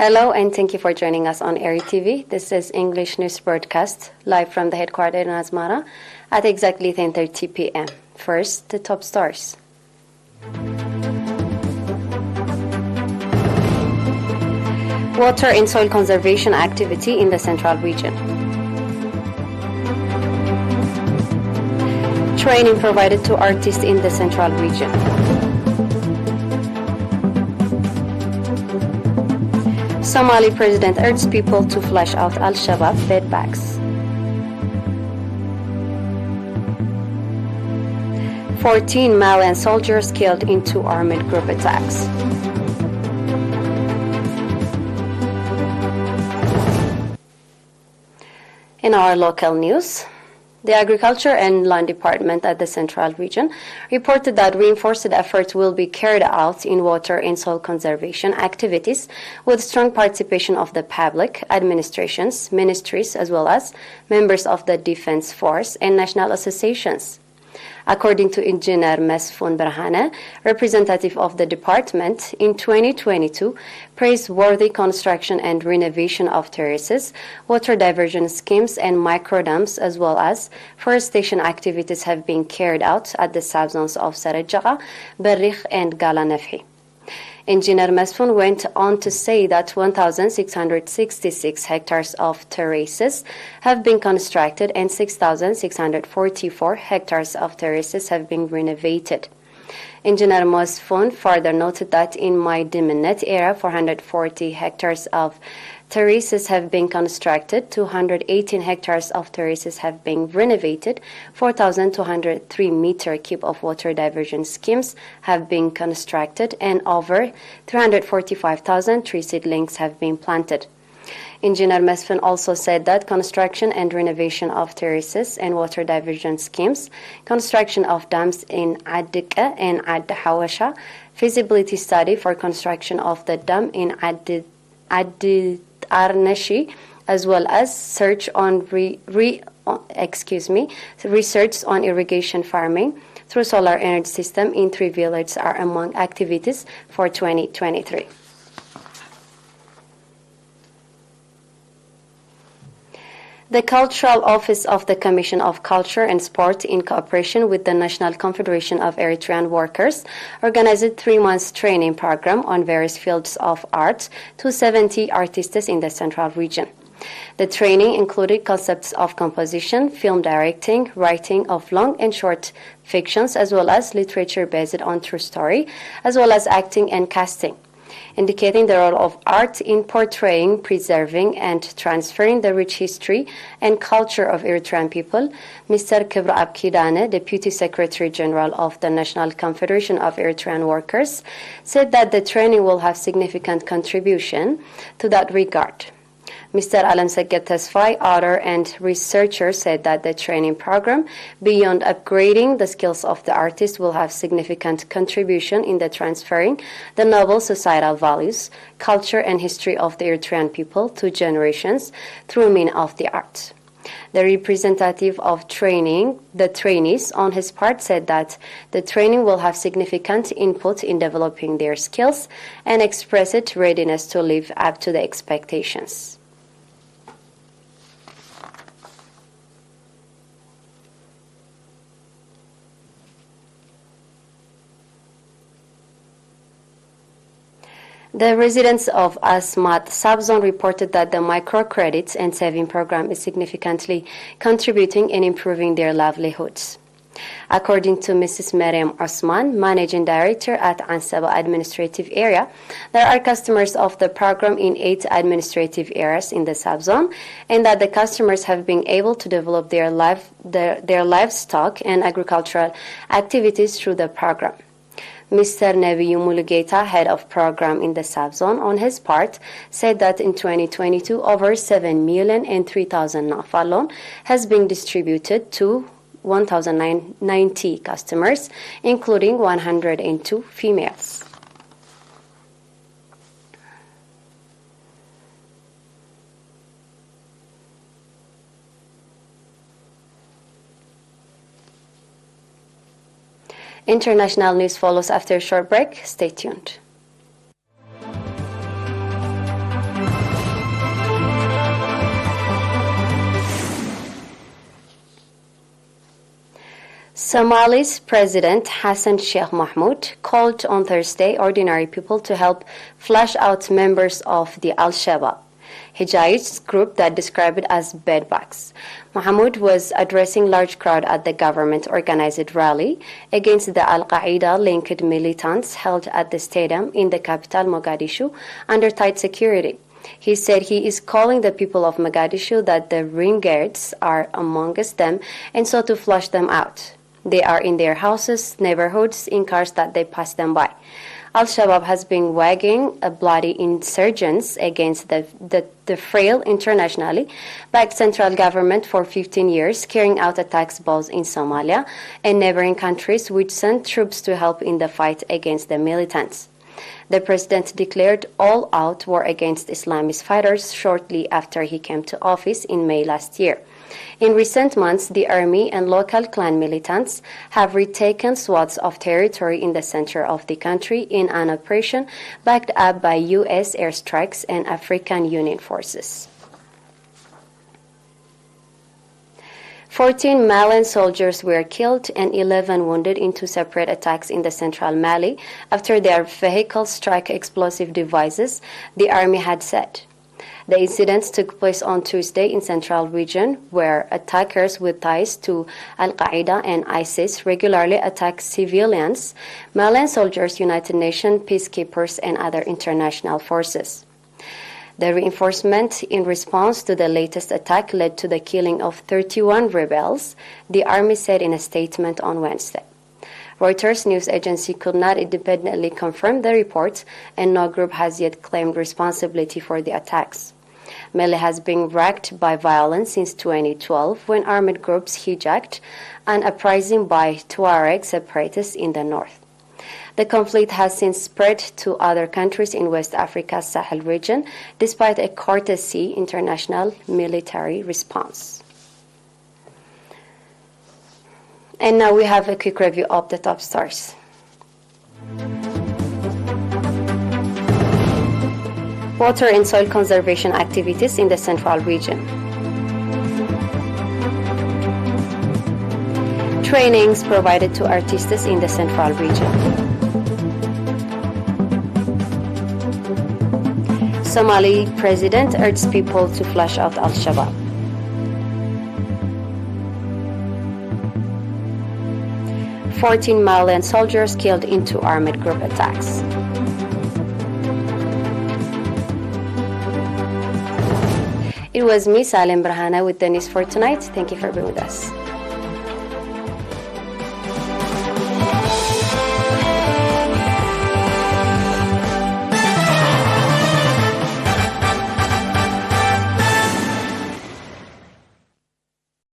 Hello and thank you for joining us on ERi-TV. This is English news broadcast live from the headquarters in Asmara at exactly 10:30 p.m. First, the top stars. Water and soil conservation activity in the central region. Training provided to artists in the central region. Somali president urges people to flush out Al-Shabaab bedbags. 14 Malian soldiers killed in 2 armed group attacks. In our local news, the Agriculture and Land Department at the Central Region reported that reinforced efforts will be carried out in water and soil conservation activities with strong participation of the public, administrations, ministries, as well as members of the Defense Force and national associations. According to Engineer Mesfun Berhane, representative of the department, in 2022, praiseworthy construction and renovation of terraces, water diversion schemes and microdams, as well as forestation activities have been carried out at the subzones of Sarajaka, Berrikh and Galanefhi. Engineer Mesfun went on to say that 1,666 hectares of terraces have been constructed and 6,644 hectares of terraces have been renovated. Engineer Mesfun further noted that in my Dimenet area, 440 hectares of terraces have been constructed, 218 hectares of terraces have been renovated, 4,203 meter cube of water diversion schemes have been constructed, and over 345,000 tree seedlings have been planted. Engineer Mesfun also said that construction and renovation of terraces and water diversion schemes, construction of dams in Addike and Ad Hawasha, feasibility study for construction of the dam in Arneshi, as well as research on irrigation farming through solar energy system in 3 villages are among activities for 2023. The Cultural Office of the Commission of Culture and Sport, in cooperation with the National Confederation of Eritrean Workers, organized a 3-month training program on various fields of art to 70 artists in the Central Region. The training included concepts of composition, film directing, writing of long and short fictions, as well as literature based on true story, as well as acting and casting, indicating the role of art in portraying, preserving, and transferring the rich history and culture of Eritrean people. Mr. Kibra'ab Kidane, Deputy Secretary General of the National Confederation of Eritrean Workers, said that the training will have significant contribution to that regard. Mr. Alam Seged Tesfai, author and researcher, said that the training program, beyond upgrading the skills of the artist, will have significant contribution in the transferring the noble societal values, culture, and history of the Eritrean people to generations through means of the arts. The representative of the trainees, on his part, said that the training will have significant input in developing their skills and expressed readiness to live up to the expectations. The residents of Asmat subzone reported that the microcredits and saving program is significantly contributing in improving their livelihoods. According to Mrs. Mariam Osman, Managing Director at Ansaba Administrative Area, there are customers of the program in 8 administrative areas in the subzone, and that the customers have been able to develop their livestock and agricultural activities through the program. Mr. Nebiyu Mulugeta, head of program in the subzone, on his part, said that in 2022, over 7,003,000 Nafa loan has been distributed to 1,090 customers, including 102 females. International news follows after a short break. Stay tuned. Somali's President Hassan Sheikh Mohamud called on Thursday ordinary people to help flush out members of the Al-Shabaab Hijaites group that described it as bedbugs. Mohamud was addressing large crowd at the government-organized rally against the Al-Qaeda-linked militants held at the stadium in the capital Mogadishu under tight security. He said he is calling the people of Mogadishu that the ringleaders are amongst them and so to flush them out. They are in their houses, neighborhoods, in cars that they pass them by. Al-Shabaab has been waging a bloody insurgents against the frail internationally backed central government for 15 years, carrying out attacks both in Somalia and neighboring countries which sent troops to help in the fight against the militants. The president declared all-out war against Islamist fighters shortly after he came to office in May last year. In recent months, the army and local clan militants have retaken swaths of territory in the center of the country in an operation backed up by U.S. airstrikes and African Union forces. 14 Malian soldiers were killed and 11 wounded in two separate attacks in the central Mali after their vehicles struck explosive devices, the army had said. The incidents took place on Tuesday in central region, where attackers with ties to Al-Qaeda and ISIS regularly attack civilians, Malian soldiers, United Nations peacekeepers, and other international forces. The reinforcement in response to the latest attack led to the killing of 31 rebels, the army said in a statement on Wednesday. Reuters news agency could not independently confirm the reports, and no group has yet claimed responsibility for the attacks. Mali has been racked by violence since 2012 when armed groups hijacked an uprising by Tuareg separatists in the north. The conflict has since spread to other countries in West Africa's Sahel region, despite a courtesy international military response. And now we have a quick review of the top stories. Water and soil conservation activities in the central region. Trainings provided to artists in the central region. Somali president urges people to flush out Al-Shabaab. "14 Malian soldiers killed in two armed group attacks." It was me, Salim Brahana, with the news for tonight. Thank you for being with us.